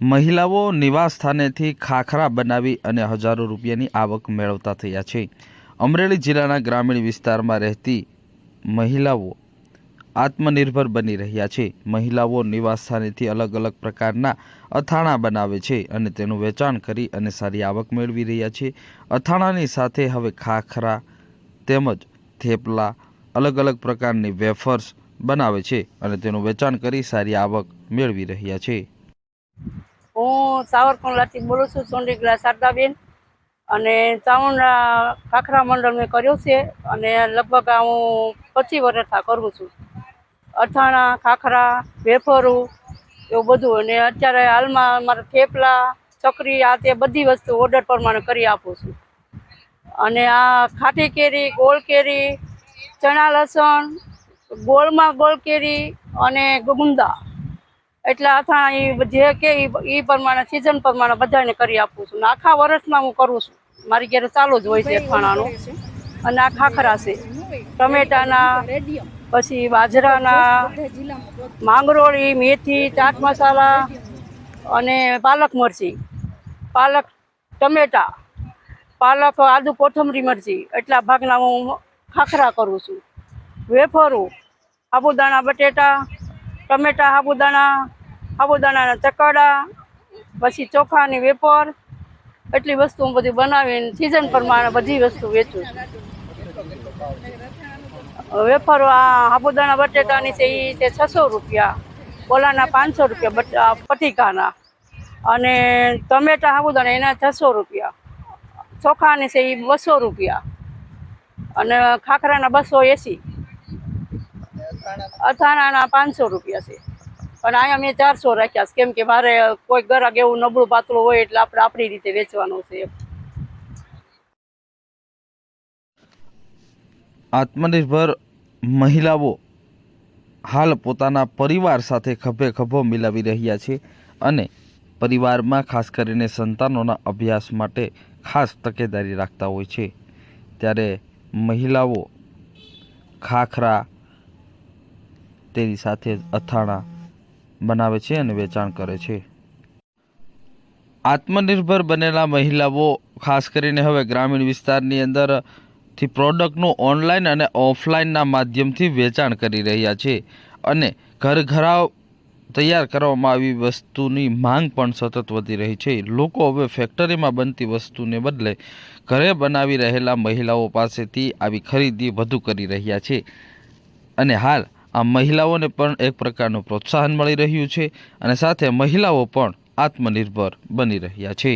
મહિલાઓ નિવાસ સ્થાનેથી ખાખરા બનાવી અને હજારો રૂપિયાની આવક મેળવતા થયા છે। અમરેલી જિલ્લાના ગ્રામીણ વિસ્તારમાં રહેતી મહિલાઓ આત્મનિર્ભર બની રહ્યા છે। મહિલાઓ નિવાસ સ્થાનેથી અલગ અલગ પ્રકારના અથાણા બનાવે છે અને તેનું વેચાણ કરી અને સારી આવક મેળવી રહ્યા છે। અથાણાની સાથે હવે ખાખરા તેમજ થેપલા અલગ અલગ પ્રકારની વેફર્સ બનાવે છે અને તેનું વેચાણ કરી સારી આવક મેળવી રહ્યા છે। હું સાવરકુંડલાથી બોલું છું, સોંડીગલા શારદાબેન। અને ચામુંડા ખાખરા મંડળ મેં કર્યો છે અને લગભગ હું 25 વર્ષથી કરું છું। અથાણા, ખાખરા, વેફરું એવું બધું। અને અત્યારે હાલમાં મારા થેપલા, ચકરી આ તે બધી વસ્તુ ઓર્ડર પ્રમાણે કરી આપું છું। અને આ ખાટી કેરી, ગોળ કેરી, ચણા લસણ, ગોળમાં ગોળ કેરી અને ગુંદા એટલા અથાણા જે કે એ પ્રમાણે સિઝન પ્રમાણે બધાને કરી આપું છું। આખા વર્ષમાં હું કરું છું, મારી ઘરે ચાલુ જ હોય છે અથાણાનું। અને આ ખાખરા છે ટમેટાના, પછી બાજરાના, માંગરોળી, મેથી, ચાટ મસાલા અને પાલક મરચી, પાલક ટમેટા, પાલક આદુ કોથમરી મરચી એટલા ભાગના હું ખાખરા કરું છું। વેફરું સાબુદાણા બટેટા, ટમેટા સાબુદાણાના ચકરડા, પછી ચોખાની વેફર એટલી વસ્તુ હું બધી બનાવીને સિઝન પ્રમાણે બધી વસ્તુ વેચું છું। વેફરો આ સાબુદાણા બટેટાની છે એ છે 600 રૂપિયા, ઓલાના 500 રૂપિયા પટીકાના, અને ટમેટા સાબુદાણા એના 600 રૂપિયા, ચોખાની છે એ 200 રૂપિયા, અને ખાખરાના 280, અથાણાના 500 રૂપિયા છે। પણ અહીંયા મેં 400 રાખ્યા છે, કેમ કે મારે કોઈ ગ્રાહક એવું નબળું પાતળું હોય એટલે આપણે આપણી રીતે વેચવાનું છે। આત્મનિર્ભર મહિલાઓ હાલ પોતાના પરિવાર સાથે ખભે ખભો મિલાવી રહ્યા છે અને પરિવારમાં ખાસ કરીને સંતાનોના અભ્યાસ માટે ખાસ તકેદારી રાખતા હોય છે। ત્યારે મહિલાઓ ખાખરા તેની સાથે અથાણા બનાવે છે અને વેચાણ કરે છે। આત્મનિર્ભર બનેલા મહિલાઓ ખાસ કરીને હવે ગ્રામીણ વિસ્તારની અંદરથી પ્રોડક્ટનું ઓનલાઈન અને ઓફલાઈનના માધ્યમથી વેચાણ કરી રહ્યા છે અને ઘરઘરાવ તૈયાર કરવામાં આવી વસ્તુની માંગ પણ સતત વધી રહી છે। લોકો હવે ફેક્ટરીમાં બનતી વસ્તુને બદલે ઘરે બનાવી રહેલા મહિલાઓ પાસેથી આવી ખરીદી વધુ કરી રહ્યા છે અને હાલ આ મહિલાઓને પણ એક પ્રકારનું પ્રોત્સાહન મળી રહ્યું છે અને સાથે મહિલાઓ પણ આત્મનિર્ભર બની રહ્યા છે।